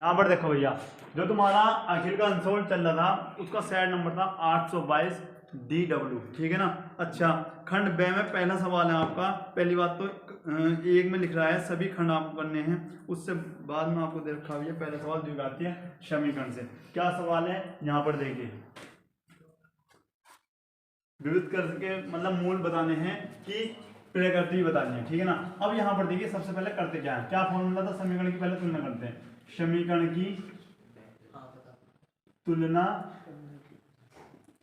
यहाँ पर देखो भैया, जो तुम्हारा अखिल का अनसोल्ड चल रहा था उसका सेट नंबर था 822 DW, ठीक है ना। अच्छा, खंड ब में पहला सवाल है आपका। पहली बात तो एक में लिख रहा है सभी खंड आपको करने हैं, उससे बाद में आपको दे रखा है पहला सवाल द्विघातीय समीकरण से। क्या सवाल है यहाँ पर देखिए, विविध करके मतलब मूल बताने हैं कि प्रकृति बतानी है, ठीक है ना। अब यहाँ पर देखिए सबसे पहले करते क्या है, क्या फॉर्मूला था समीकरण की, पहले तुलना करते हैं। समीकरण की तुलना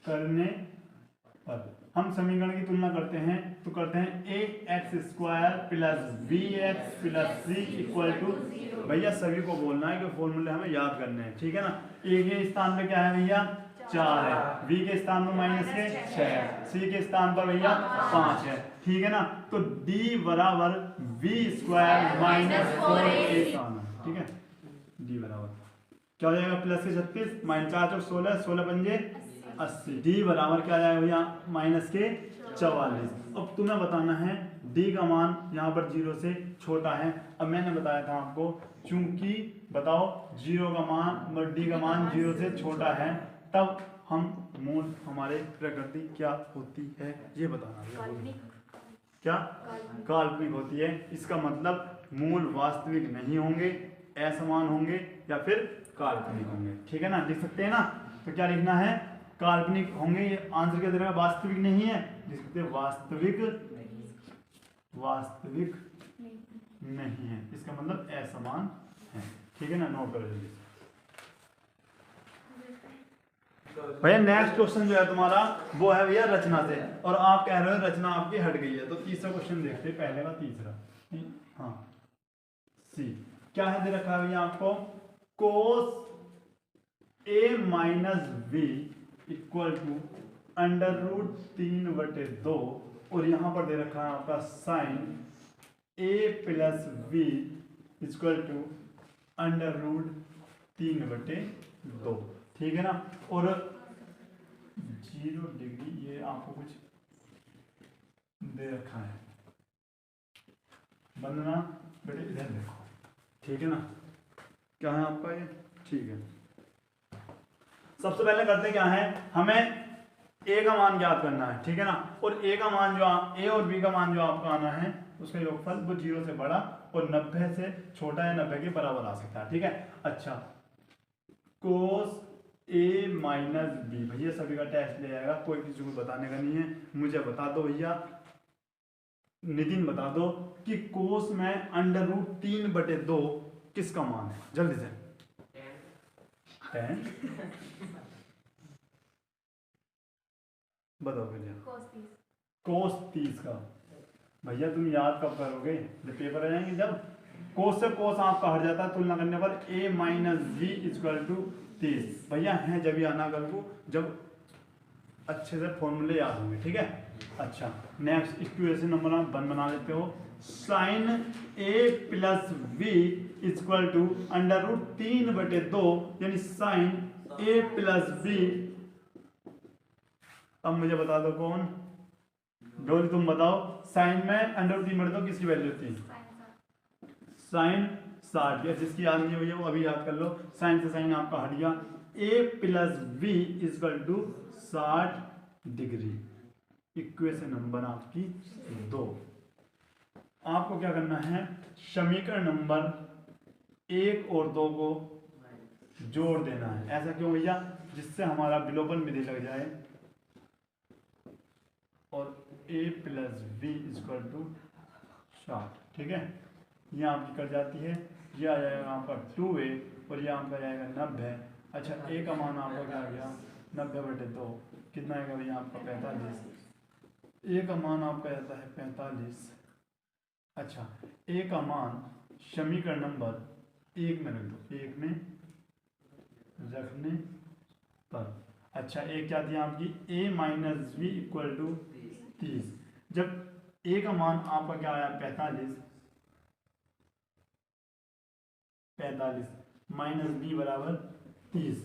करने पर हम समीकरण की तुलना करते हैं तो करते हैं ax² plus bx plus c equal to, भैया सभी को बोलना है कि फॉर्मूले हमें याद करने हैं, ठीक है ना। a के स्थान पे क्या है भैया 4 है, b के स्थान पर माइनस के 6 है, c के स्थान पर भैया 5 है, ठीक है ना। तो d बराबर b² माइनस 4a, ठीक है। d बराबर क्या हो जाएगा प्लस के 36 माइनस 4 और 16, 16 पंजे 80। डी बराबर क्या आ जाएगा भैया माइनस के 44। अब तुम्हें बताना है डी का मान यहाँ पर 0 से छोटा है। अब मैंने बताया था आपको, चूंकि बताओ 0 का मान और डी का मान 0 से छोटा है, तब हम मूल हमारे प्रकृति क्या होती है ये बताना है। क्या काल्पनिक होती है। इसका मतलब मूल वास्तविक नहीं होंगे, असमान होंगे या फिर काल्पनिक होंगे, ठीक है ना। लिख सकते हैं ना। तो क्या लिखना है, काल्पनिक होंगे, ये आंसर क्या दे रहा है, वास्तविक नहीं है। लिख सकते हैं वास्तविक नहीं है, इसका मतलब असमान है, ठीक है ना। नोट करो जल्दी भैया। नेक्स्ट क्वेश्चन जो है तुम्हारा वो है भैया रचना से, और आप कह रहे हो रचना आपकी हट गई है। तो तीसरा क्वेश्चन देखते हैं, पहले का तीसरा। हाँ सी क्या है दे रखा है भैया आपको, cos a minus B equal to √3/2, और यहां पर दे रखा है आपका sine a plus B equal to √3/2, ठीक है ना। और 0 डिग्री ये आपको कुछ दे रखा है, वंदना बेटे इधर देखो, ठीक है ना। क्या है आपका ये, ठीक है। सबसे पहले करते क्या है, हमें a का मान ज्ञात करना है, ठीक है ना। और a का मान जो a और b का मान जो आपका आना है उसका योगफल वो 0 से बड़ा और 90 से छोटा या 90 के बराबर आ सकता है, ठीक है। अच्छा, कोस a माइनस बी, भैया सभी का टेस्ट ले जाएगा, कोई किसी को बताने का नहीं है। मुझे बता दो भैया, नितिन बता दो कि कोस में √3/2 किसका मान है, जल्दी से। 10 बताओ भैया, कोस 30 का। भैया तुम याद कब करोगे, जब पेपर आ जाएंगे। जब कोस से कोस आपका हट जाता है तुलना करने पर, a minus B equal to 30, भैया है जब ये आना कल को, जब अच्छे से फॉर्मूले याद होंगे, ठीक है। अच्छा, नेक्स्ट इक्वेशन नंबर 1 बना लेते हो, sine a plus B equal to √3/2, यानी साइन a प्लस बी। अब मुझे बता दो कौन, डोली तुम बताओ, साइन में √3/2 किसकी वैल्यू होती है, साइन 60, या जिसकी याद नहीं हुई है वो अभी याद कर लो। साइन से साइन आपका हट गया, a plus B equal to 60 degree. Equation number आपकी 2। आपको क्या करना है, समीकरण नंबर 1 और 2 को जोड़ देना है। ऐसा क्यों भैया, जिससे हमारा विलोपन विधि लग जाए, और a plus B equal to 60, ठीक है। ये आपकी कट जाती है, ये आ जाएगा आपका 2a और ये आपका जाएगा 90। अच्छा, a का मान आपका क्या आ गया 90/2, कितना आएगा भैया आपका 45। a का मान आपका जाता है 45। अच्छा, a का मान समीकरण नंबर 1 में रख दो, 1 में रखने पर। अच्छा, a क्या थी आपकी, a minus B equal to 30। जब a का मान आपका क्या आया 45 माइनस बी बराबर 30,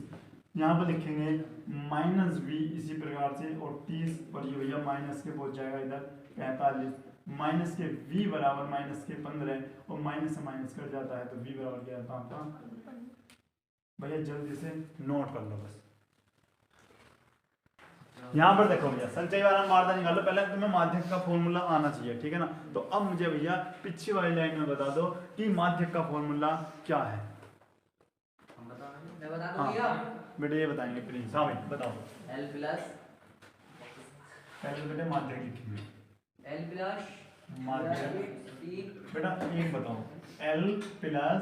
यहाँ पर लिखेंगे माइनस बी इसी प्रकार से, और 30, और ये भैया माइनस के पहुंच जाएगा इधर 45, माइनस के v बराबर माइनस के 15, और माइनस से माइनस कट जाता है तो v बराबर क्या आता है आपका भैया जल्दी से नोट कर लो बस। यहाँ पर देखो भैया संचय बारंबारता निकालो, पहले तुम्हें माध्यक का फॉर्मूला आना चाहिए, ठीक है ना। तो अब मुझे भैया पिछली वाली लाइन में बता दो कि माध्यक का फॉर्मूला क्या है। मैं बता दूं भैया, बेटे ये बताएंगे प्लीज। हाँ भाई बताओ। L प्लस पहले बेटे माध्यक लिखेंगे, L प्लस माध्यक P बेटा एक बताओ, L plus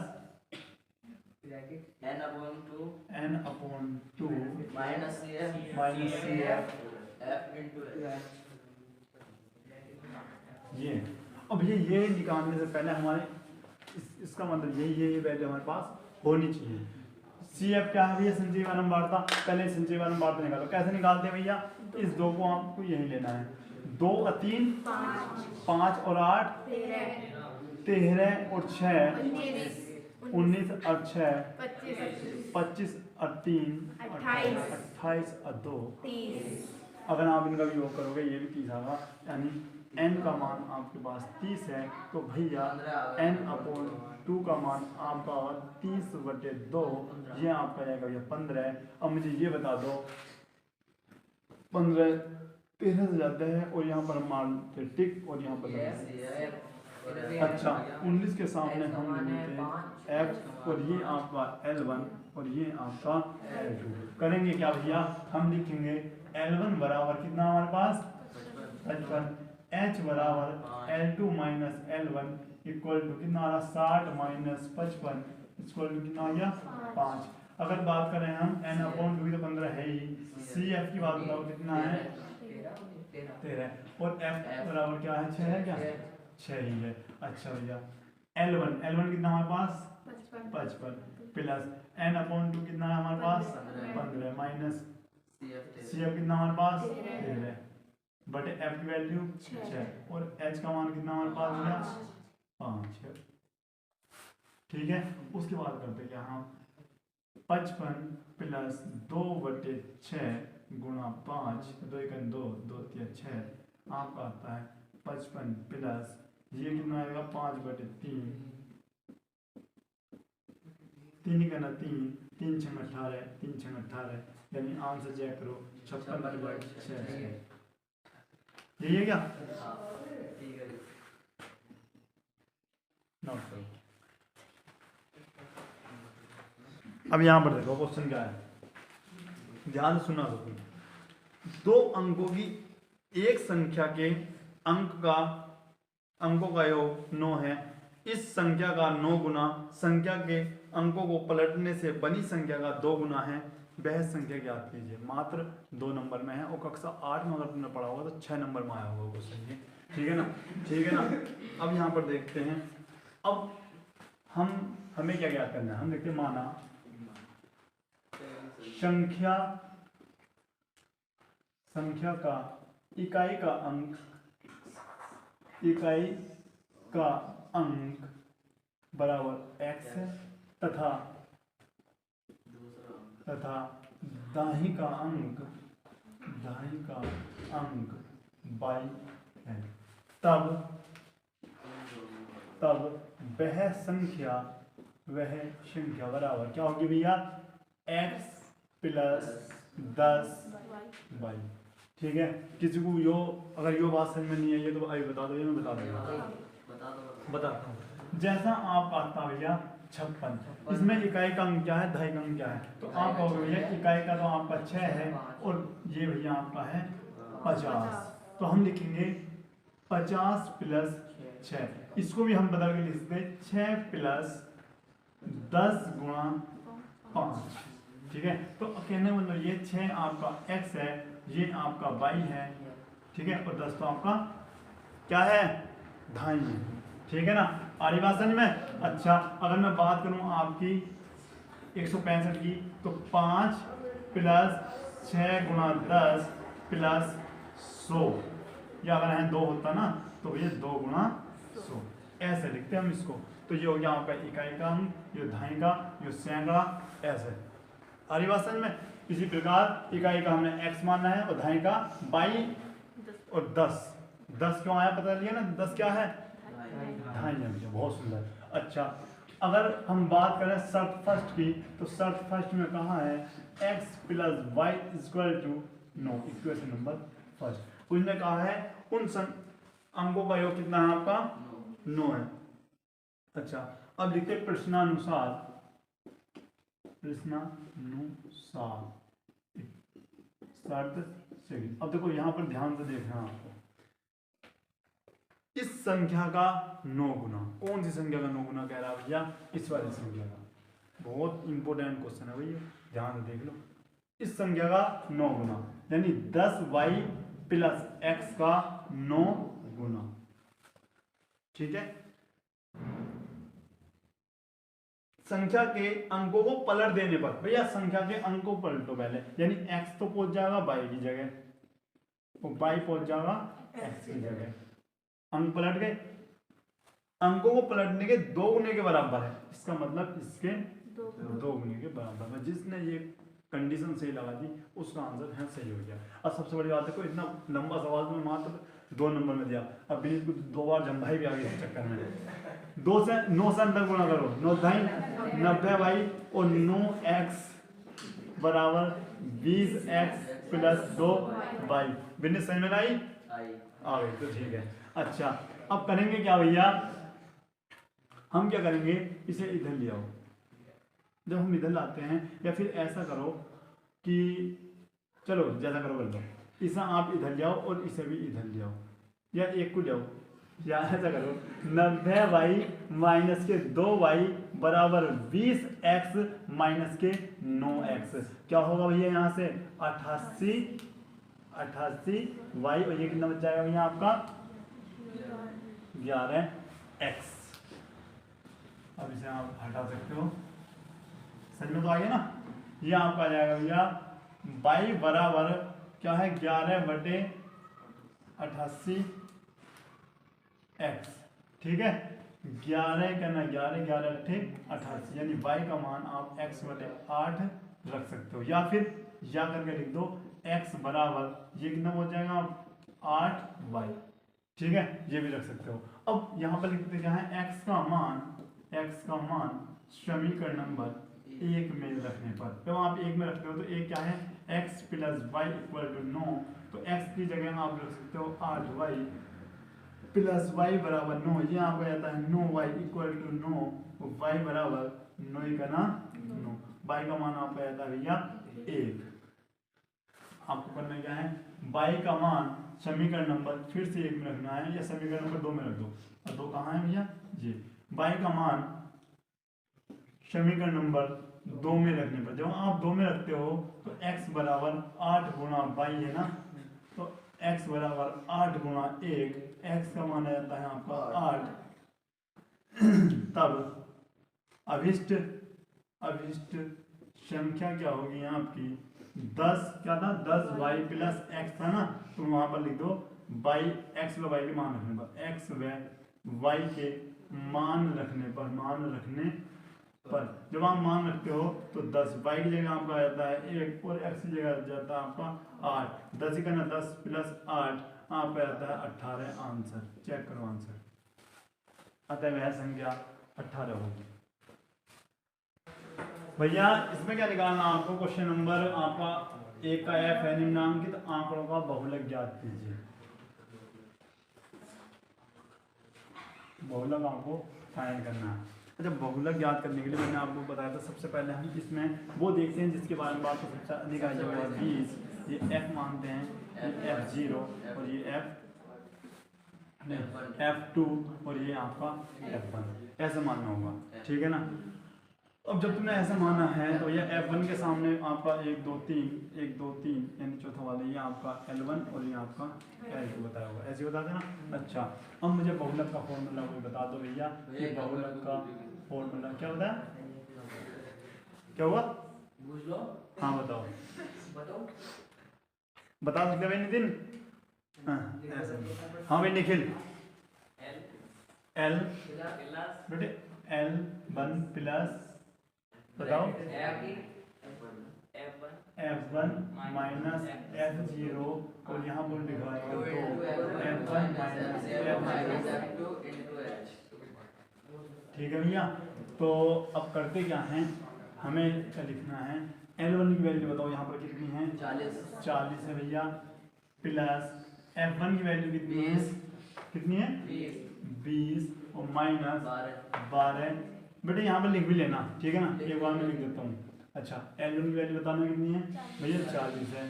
N upon 2 minus CF F into ये। अब ये निकालने से पहले हमारे इसका मतलब यही वैल्यू हमारे पास होनी चाहिए। CF क्या है भैया, संचयी बारंबारता। पहले संचयी बारंबारता निकालो, कैसे निकालते हैं भैया, इस दो को आपको यही लेना है, 2 और 3 5 और 8 13 और 6 19 और 6 25 और 3 28 और 2 अगर आप इनका भी योग करोगे ये भी 30 आएगा, यानी n का मान आपके पास 30 है। तो भैया n अपॉन 2 का मान आपका 30/2, ये आपका जाएगा भैया 15 है। अब मुझे ये बता दो 15 13 से ज़्यादा है और यहाँ पर हम मारते टिक और यहाँ पर अच्छा 19 के सामने हम लेते हैं f और ये आपका L1 और ये आपका L2। करेंगे क्या भैया, हम लिखेंगे L1 बराबर कितना हमारे पास 55, H बराबर L2 minus L1 equal to कितना आ रहा 60 माइनस 55 इक्वल टू कितना आ गया 5। अगर बात करें हम n अपॉन 2 तो 15 है ही, CF की बात बताओ कितना है 13 और F बराबर क्या है 6 है क्या 6 ही है। अच्छा भैया L1 कितना हमारे पास 55 प्लस n अपॉन 2 कितना है हमारे पास 15 माइनस CF कितना हमारे पास 13 बटे F की वैल्यू 6 और H का मान कितना हमारे पास भैया 5। ठीक है, उसके बाद करते क्या हम 55 प्लस 2/6 गुणा 5 2 1 2 2 3 6 आपका आता है 55 प्लस ये कितना आएगा 5/3 3 ही करना 3 3 6 18 3 6 18 यानी आंसर चेक करो 56/6 यही है क्या नोट करो। अब यहाँ पर देखो क्वेश्चन क्या है, ध्यान से सुनना सब। दो अंकों की एक संख्या के अंकों का योग 9 है। इस संख्या का 9 गुना संख्या के अंकों को पलटने से बनी संख्या का 2 गुना है, वह संख्या ज्ञात कीजिए। मात्र 2 नंबर में है और कक्षा 8 में अगर तुमने पढ़ा होगा तो 6 नंबर में आया होगा क्वेश्चन ये, ठीक है ना, ठीक है ना। अब यहाँ पर देखते हैं, अब हमें क्या ज्ञात करना है, हम देखते हैं माना संख्या का इकाई का अंक बराबर x है तथा दाहिनी का अंक y है, तब वह संख्या बराबर क्या होगी भैया x प्लस 10y। ठीक है, किसी को अगर यो बात समझ में नहीं आई है तो अभी बता दो, ये मैं बता दूंगा, बताता हूँ। जैसा आप आता भैया 56, इसमें इकाई का अंक क्या है, दहाई का अंक क्या है, तो आप कहोगे भैया इकाई का तो आपका 6 है और ये भैया आपका है 50, तो हम लिखेंगे 50 प्लस 6। इसको भी हम बदल के लिख सकते 6 प्लस 10 गुणा 5। ठीक है, तो कहने मतलब ये 6 आपका x है, ये आपका y है, ठीक है, और 10 तो आपका क्या है ढाई है। ठीक है ना, आ रही बात समझ में। अच्छा, अगर मैं बात करूं आपकी 165 की तो 5 प्लस 6 गुणा 10 प्लस 100, या अगर है 2 होता ना तो ये 2 गुणा 100 ऐसे लिखते हैं हम इसको। तो ये हो गया आपका इकाई का अंक, ये दहाई का, ये सैकड़ा, ऐसे। आ रही बात समझ में। इसी प्रकार इकाई का हमने x मानना है और दहाई का y और 10 क्यों आया पता लिया ना, 10 क्या है ढाई है भैया, बहुत सुंदर। अच्छा, अगर हम बात करें शर्त फर्स्ट की, तो शर्त फर्स्ट में कहा है x plus Y equal to 9, equation number first. उसने कहा है उन अंकों का योग कितना है आपका 9 है। अच्छा, अब लिखते हैं प्रश्नानुसार शर्त से। अब देखो यहाँ पर ध्यान से देखना आपको, इस संख्या का 9 गुना, कौन सी संख्या का 9 गुना कह रहा है भैया, इस वाली संख्या का। बहुत इंपॉर्टेंट क्वेश्चन है भैया, ध्यान से देख लो। इस संख्या का 9 गुना यानी 10y प्लस x का 9 गुना, ठीक है। संख्या के अंकों को पलट देने पर, भैया संख्या के अंकों को पलटो पहले, यानी x तो पहुंच जाएगा y की जगह और y पहुंच जाएगा x की जगह। अंक पलट गए, अंकों को पलटने के 2 गुने के बराबर है, इसका मतलब इसके 2 गुने के बराबर है। जिसने ये कंडीशन सही लगा दी उसका आंसर है सही हो गया। अब सबसे बड़ी बात देखो, इतना लंबा सवाल में मात्र 2 नंबर में दिया। अब विनीत को 2 बार जम्भाई भी आ गई इस चक्कर में। 2 से 9 से अंदर गुणा करो, 9 ढाई 90y और 9x बराबर 20x प्लस 2y। विनीत सही में आई आ गई तो ठीक है। अच्छा, अब करेंगे क्या भैया, हम क्या करेंगे, इसे इधर ले आओ। जब हम इधर लाते हैं, या फिर ऐसा करो कि चलो जैसा करो कर लो, इसे आप इधर ले आओ और इसे भी इधर ले आओ, या एक को ले आओ, या ऐसा करो 90y माइनस के 2y बराबर 20x माइनस के 9x। क्या होगा भैया यहाँ से 88y और ये कितना बच जाएगा भैया आपका 11x। अब इसे आप हटा सकते हो, सही में तो आ गया ना। ये आपका आ जाएगा भैया y बराबर क्या है 11/88x, ठीक है। 11 करना 11 11 88, यानी y का मान आप x/8 रख सकते हो, या फिर या करके लिख दो x बराबर ये कितना हो जाएगा 8y, ठीक है, ये भी रख सकते हो। अब यहाँ पर लिखते क्या है, x का मान समीकरण नंबर 1 में रखने पर, जब आप 1 में रखते हो तो एक क्या है x plus Y equal to 9, तो x की जगह आप रख सकते हो 8y प्लस y बराबर 9, ये आपको आता है 9y इक्वल टू 9, y बराबर 9 का ना 9, y का मान आपको आता है भैया 1। आपको करना क्या है, y का मान समीकरण नंबर फिर से 1 में रखना है, या समीकरण नंबर 2 में रख दो, और 2 कहाँ है भैया जी। y का मान समीकरण नंबर 2 में रखने पर, जब आप 2 में रखते हो तो x बराबर 8 गुणा y है ना, तो x बराबर 8 गुणा 1, x का मान आ जाता है आपका 8। तब अभिष्ट संख्या क्या होगी आपकी 10, क्या था 10y प्लस x था ना, तो वहां पर लिख दो y, x व y के मान रखने पर, x व y के मान रखने पर जब आप मान रखते हो तो 10 y की जगह आपका आ जाता है 1 और x की जगह आ जाता है आपका 8, 10 ही करना 10 प्लस 8 आपका आता है 18 आंसर। चेक करो आंसर, अतः वह संख्या 18 होगी। भैया इसमें क्या निकालना आपको, क्वेश्चन नंबर आपका 1 का f है निम्नांकित आंकड़ों का बहुलक ज्ञात कीजिए। बहुलक आपको फाइंड करना है। अच्छा, बहुलक ज्ञात करने के लिए मैंने आपको बताया था, सबसे पहले हम इसमें वो देखते हैं जिसके बारे में बात सबसे अधिक आई है 20, ये f मानते हैं, ये f0 और ये f2 और ये आपका f1, ऐसा मानना होगा, ठीक है ना। अब जब तुमने ऐसा माना है तो ये f1 के सामने आपका 1 2 3 यानी चौथा वाला ये आपका L1 और ये आपका L2 बताया होगा, ऐसे बता देना। अच्छा, अब मुझे बहुलक का फॉर्मूला कोई बता दो भैया, ये बहुलक का फॉर्मूला क्या होता है, क्या हुआ पूछ लो। हाँ बताओ बता सकते भाई नितिन, हाँ भाई निखिल, L बेटे L1 प्लस बताओ F1 माइनस F0 और यहाँ पर लिखा है तो F1 माइनस F0, ठीक है भैया। तो अब करते क्या हैं, हमें क्या लिखना है, L1 की वैल्यू बताओ यहाँ पर कितनी है, 40 है भैया, प्लस F1 की वैल्यू कितनी है, 20 कितनी है, 20 और माइनस 12। बेटे यहाँ पर लिख भी लेना, ठीक है ना, एक बार में लिख देता हूँ। अच्छा, L1 की वैल्यू बताना कितनी है भैया, 40 है।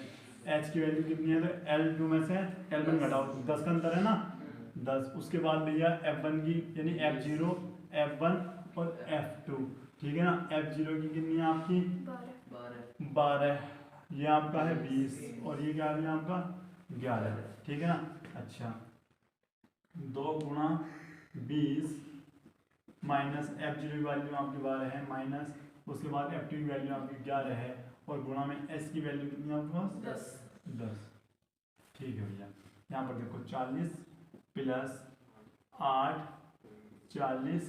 H की वैल्यू कितनी है, तो L2 में से L1 घटाओ, 10 का अंतर है ना, 10। उसके बाद भैया F1 की यानी F0, F1 और F2, ठीक है ना। F0 की कितनी है आपकी, 12, ये आपका है 20 और ये क्या है आपका 11, ठीक है ना। अच्छा, 2 गुणा 20 माइनस F0 की वैल्यू आपकी 12 है, माइनस उसके बाद F2 की वैल्यू आपकी 11 है, और गुणा में S की वैल्यू कितनी है आपके पास, 10। ठीक है भैया, यहाँ पर देखो 40 प्लस 8 40,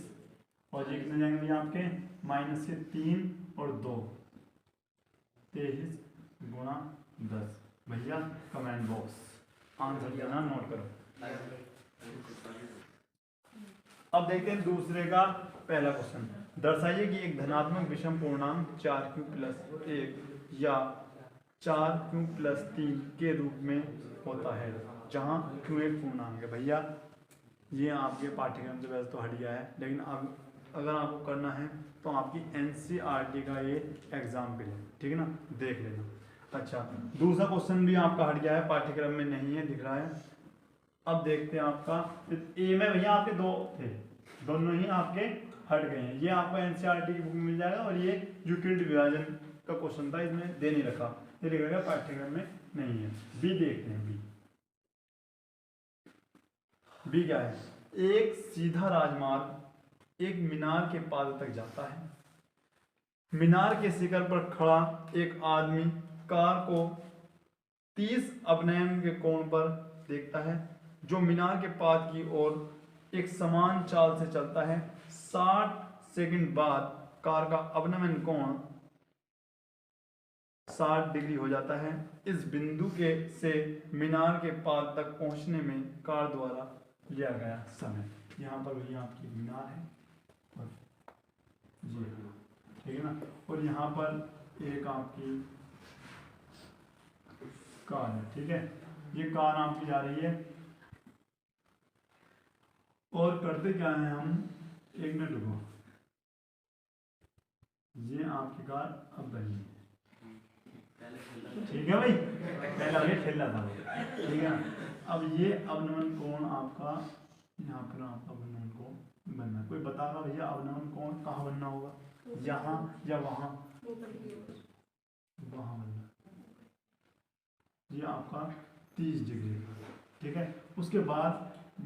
और ये कितने जाएंगे भैया आपके, माइनस के 3 और 2 23 गुणा 10। भैया कमेंट बॉक्स आंसर देना नोट करो। अब देखते हैं दूसरे का पहला क्वेश्चन। दर्शाइए कि एक धनात्मक विषम पूर्णांक 4q प्लस 1 या 4q प्लस 3 के रूप में होता है जहां q एक पूर्णांक है। भैया ये आपके पाठ्यक्रम से वैसे तो हट गया है, लेकिन अब अगर आपको करना है तो आपकी NCERT का ये एग्जाम्पल है, ठीक है ना, देख लेना। अच्छा, दूसरा क्वेश्चन भी आपका हट गया है, पाठ्यक्रम में नहीं है, दिख रहा है। अब देखते हैं आपका ए में भैया आपके 2 थे, दोनों ही आपके हट गए हैं। ये आपको NCERT की बुक में मिल जाएगा, और ये यूक्लिड विभाजन का क्वेश्चन था, इसमें दे नहीं रखा, ये लिख रखा पाठ्यक्रम में नहीं है। बी देखते हैं, बी क्या है, एक सीधा राजमार्ग एक मीनार के पाद तक जाता है। मीनार के शिखर पर खड़ा एक आदमी कार को 30 अपनयन के कोण पर देखता है, जो मीनार के पाद की ओर एक समान चाल से चलता है। 60 सेकंड बाद कार का अपनयन कोण 60 डिग्री हो जाता है। इस बिंदु के से मीनार के पाद तक पहुंचने में कार द्वारा लिया गया समय। यहाँ पर भैया आपकी मीनार है और जी, ठीक है ना, और यहाँ पर एक आपकी कार है, ठीक है, ये कार आपकी जा रही है, और करते क्या है हम, 1 मिनट रुको, ये आपकी कार अब बनी है, ठीक है भाई, पहला ये ठेला था, ठीक है। अब ये अवनमन कोण आपका यहाँ पर आपका अवनमन कोण बनना, कोई बतागा भैया अवनमन कोण कहाँ बनना होगा, यहाँ या वहाँ, वहाँ बनना, ये आपका 30 डिग्री, ठीक है। उसके बाद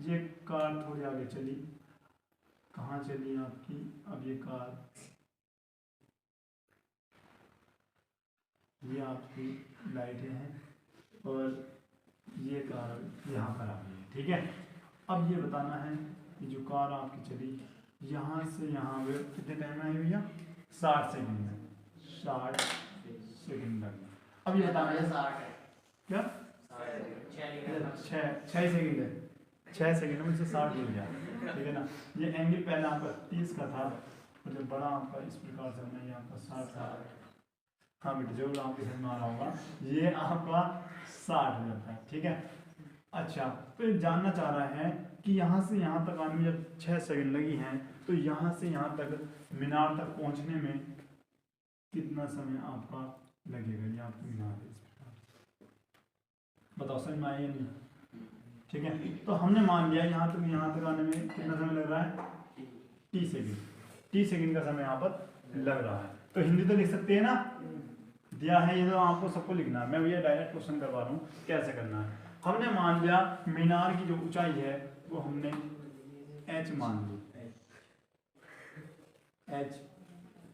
ये कार थोड़ी आगे चली, कहाँ चली आपकी, अब ये कार, ये आपकी लाइटें हैं, और ये कार यहाँ पर आ गई है, ठीक है। अब ये बताना है कि जो कार आपकी चली यहाँ से यहाँ वे कितने टाइम में आई भैया, 60 सेकंड में, 60 सेकंड लगे। अब ये बताना है क्या, 6 सेकंड है, 6 सेकंड में से 60 हो गया, ठीक है ना। ये एंगल पहले आपका 30 का था, और जब बड़ा आपका इस प्रकार से बना, ये आपका 60 था, हाँ बेटे जरूर आपको समझ में आ रहा होगा, ये आपका 60 हो जाता है, ठीक है। अच्छा, तो ये जानना चाह रहा है कि यहाँ से यहाँ तक आने में जब 6 सेकंड लगी हैं, तो यहाँ से यहाँ तक मीनार तक पहुँचने में कितना समय आपका लगेगा। ये आपकी मीनार है, इस प्रकार बताओ, समझ में आया या नहीं, ठीक है। तो हमने मान लिया यहाँ तक आने में कितना समय लग रहा है, 30 सेकंड, 30 सेकंड का समय यहाँ पर लग रहा है। तो हिंदी तो लिख सकते हैं ना, दिया है ये, तो आपको सबको लिखना है, मैं भैया डायरेक्ट क्वेश्चन करवा रहा हूँ कैसे करना है। हमने मान लिया मीनार की जो ऊंचाई है वो हमने h मान ली, h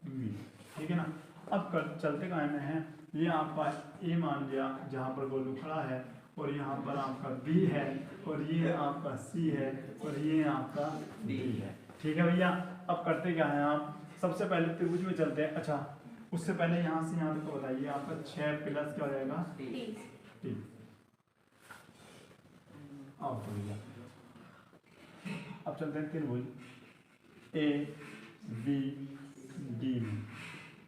मीटर, ठीक है ना। अब चलते काय में है, ये आपका a मान लिया जहाँ पर गोलू खड़ा है, और यहाँ पर आपका b है, और ये आपका c है, और ये आपका d है, ठीक है भैया। अब करते क्या है, आप सबसे पहले त्रिभुज में चलते हैं। अच्छा, उससे पहले यहाँ से यहाँ तक तो बताइए, आपका 6 प्लस क्या हो जाएगा, 3। अब चलते हैं त्रिभुज A बी डी में।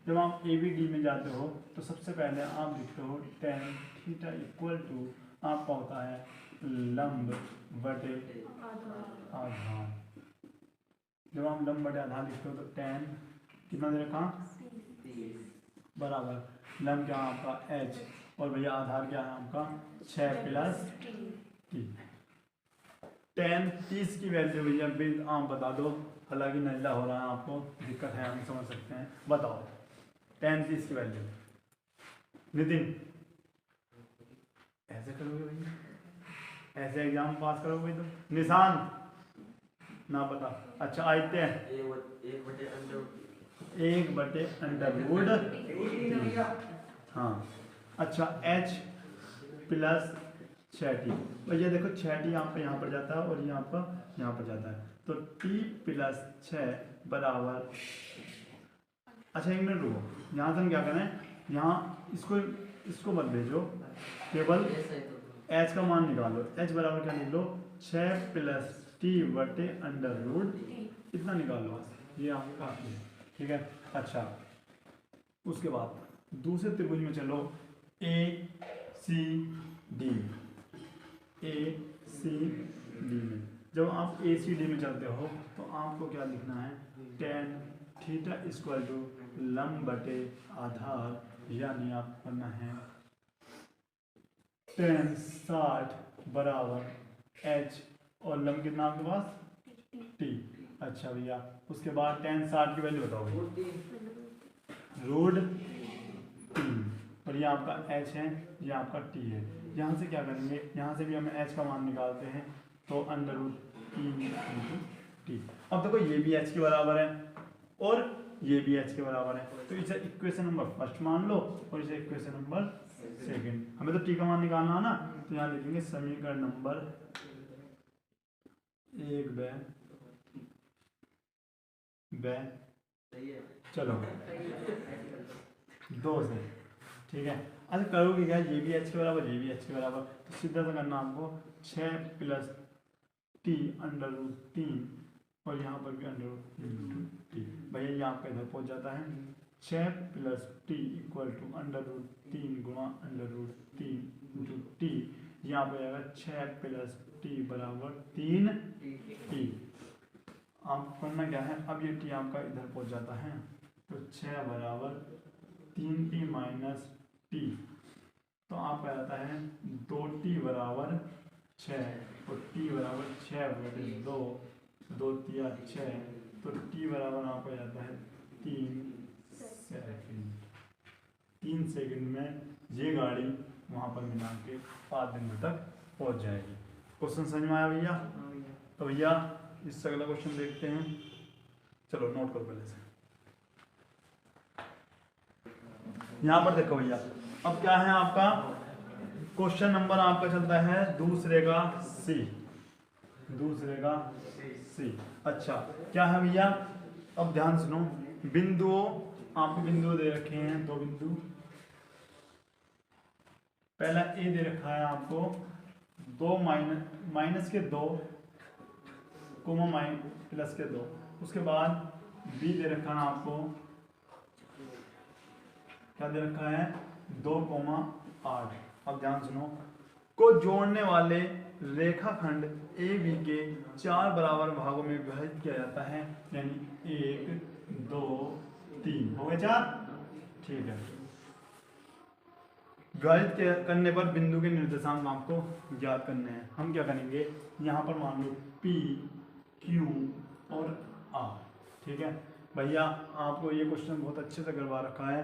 जब आप ए बी डी में जाते हो तो सबसे पहले आप लिखते हो टेन थीटा इक्वल टू आपका होता है लंब बटे आधार। जब आप लंब बटे आधार लिखते हो तो टेन कितना दे रखा बराबर लंब क्या है आपका एच और भैया आधार क्या है आपका 6 प्लस टी। टेन 30 की वैल्यू भैया बिल आप बता दो, हालांकि नजला हो रहा है आपको दिक्कत है, हम समझ सकते हैं, बताओ टेन 30 की वैल्यू। नितिन ऐसे करोगे भैया, ऐसे एग्जाम पास करोगे तो निशान ना पता। अच्छा आते हैं 1/√। हाँ अच्छा h प्लस 6t भैया देखो 6t आपका यहाँ पर जाता है और ये आपका यहाँ पर जाता है तो t प्लस 6 बराबर। अच्छा एक मिनट रुको, यहाँ से हम क्या करें, यहाँ इसको मत भेजो, केवल h का मान निकालो। h बराबर क्या निकलो 6 प्लस t बटे √, इतना निकालो बस, ये आपका है ठीक है। अच्छा उसके बाद दूसरे त्रिभुज में चलो ए सी डी में। जब आप ए सी डी में चलते हो तो आपको क्या लिखना है टेन थीटा इक्वल टू लंब बटे आधार, यानी आप करना है टेन 60 बराबर एच और लंब कितना आपके पास टी। अच्छा भैया उसके बाद टेन 60 की वैल्यू बताओ √3 और ये आपका h है, ये आपका t है। यहाँ से क्या करेंगे, यहाँ से भी हमें h का मान निकालते हैं तो √3 अब देखो ये भी h के बराबर है और ये भी h के बराबर है, तो इसे इक्वेशन नंबर फर्स्ट मान लो और इसे इक्वेशन नंबर सेकंड। हमें तो t का मान निकालना है ना, तो यहाँ लिखेंगे समीकरण नंबर 1 चलो 2 से ठीक है। अच्छा करोगे क्या, ये भी h के बराबर ये भी h के बराबर, तो सीधा सा करना आपको 6 प्लस t √3 और यहाँ पर भी √3 भैया ये आपका इधर पहुँच जाता है 6 प्लस t इक्वल टू √3 गुणा √3 t, यहाँ पर आएगा 6 प्लस t बराबर 3t। आप करना क्या है, अब ये t आपका इधर पहुँच जाता है तो 6 बराबर 3t माइनस t, तो आपका आता है 2t बराबर 6 और t बराबर 6 बटे 2, 2 तिया 6, तो t बराबर आपका जाता है 3 सेकंड। 3 सेकंड में ये गाड़ी वहाँ पर मिला के 5 दिन तक पहुँच जाएगी। क्वेश्चन समझ में आया भैया? तो भैया इससे अगला क्वेश्चन देखते हैं, चलो नोट करो पहले से। यहाँ पर देखो भैया अब क्या है आपका क्वेश्चन नंबर आपका चलता है दूसरे का सी। अच्छा क्या है भैया, अब ध्यान सुनो, बिंदुओं आपको बिंदु दे रखे हैं, 2 बिंदु। पहला ए दे रखा है आपको 2 माइनस के 2 कोमा प्लस के 2, उसके बाद बी दे रखा है आपको, क्या दे रखा है 2,8। अब ध्यान सुनो, को जोड़ने वाले रेखाखंड ए बी के 4 बराबर भागों में विभाजित किया जाता है, यानी 1 2 3 हो गए 4, ठीक है। विभाजित करने पर बिंदु के निर्देशांक आपको ज्ञात करने हैं। हम क्या करेंगे, यहाँ पर मान लो P Q और R, ठीक है भैया। आपको ये क्वेश्चन बहुत अच्छे से करवा रखा है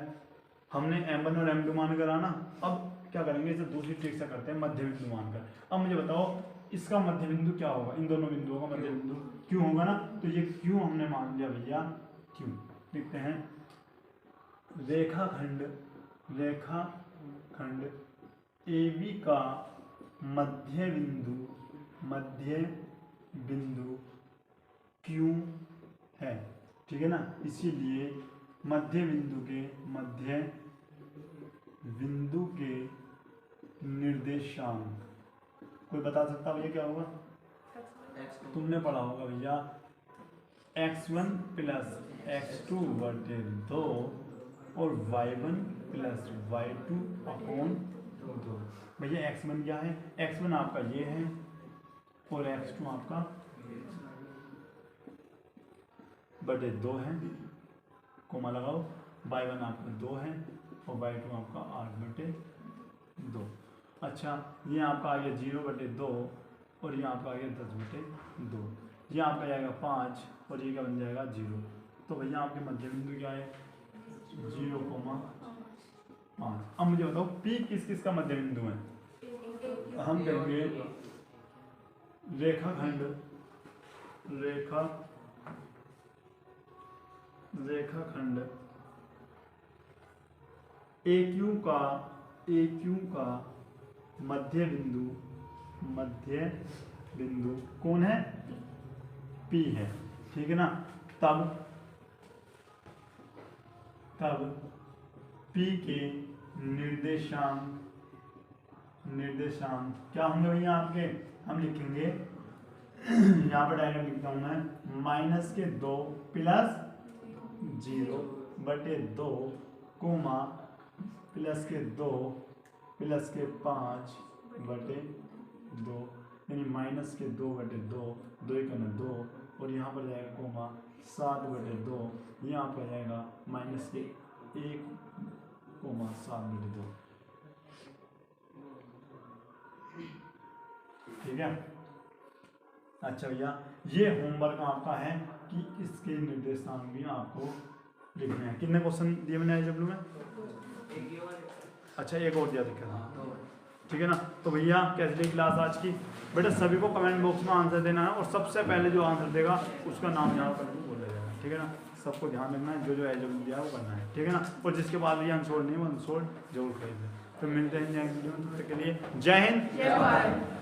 हमने, M1 और M2 मान कर आना। अब क्या करेंगे, इसे दूसरी ट्रिक से करते हैं, मध्य बिंदु मानकर। अब मुझे बताओ इसका मध्य बिंदु क्या होगा, इन दोनों बिंदुओं का मध्य बिंदु Q होगा ना, तो ये Q हमने मान लिया भैया Q। लिखते हैं रेखाखंड AB का मध्य बिंदु Q है, ठीक है ना, इसीलिए मध्य बिंदु के निर्देशांक, कोई बता सकता भैया क्या होगा? तुमने पढ़ा होगा भैया x1 प्लस x2 बटे 2 और y1 प्लस y2 अपॉन 2। भैया x1 क्या है? x1 आपका ये है और x2 आपका बटे 2 है, कोमा लगाओ। y1 आपका 2 है और y2 आपका 8 बटे 2। अच्छा, ये आपका आ गया 0 बटे 2 और ये आपका आ गया 10 बटे 2। ये आपका जाएगा 5 और ये क्या बन जाएगा 0। तो भैया आपके मध्य बिंदु क्या है? 0,5। अब मुझे बताओ P किस किस का मध्य बिंदु है? हम कहेंगे रेखाखंड AQ का मध्य बिंदु कौन है? P है, ठीक है ना। तब P के निर्देशांक क्या होंगे भैया आपके? हम लिखेंगे यहाँ पर डायरेक्ट लिखता हूँ मैं -2 प्लस 0 बटे 2 कोमा +2 प्लस 5 बटे 2 यानी -2 बटे 2, 2 × 2 और यहाँ पर जाएगा कोमा 7 बटे 2, यहाँ पर जाएगा -1 कोमा 7 बटे 2। ठीक है। अच्छा भैया, ये होमवर्क आपका है कि इसके निर्देशांक भी आपको लिखने हैं। कितने क्वेश्चन दिए मैंने IW में? अच्छा, एक और दिया दिक्कत है, ठीक है ना। तो भैया कैसी रही क्लास आज की? बेटा सभी को कमेंट बॉक्स में आंसर देना है और सबसे पहले जो आंसर देगा उसका नाम यहाँ पर बोला जाएगा, ठीक है ना। सबको ध्यान रखना है, जो IW दिया है वो करना है, ठीक है ना। और जिसके बाद भी आंसर नहीं है वो आंसर जरूर खरीदें। तो मिलते हैं नेक्स्ट वीडियो में, तब तक के लिए जय हिंद, जय भारत।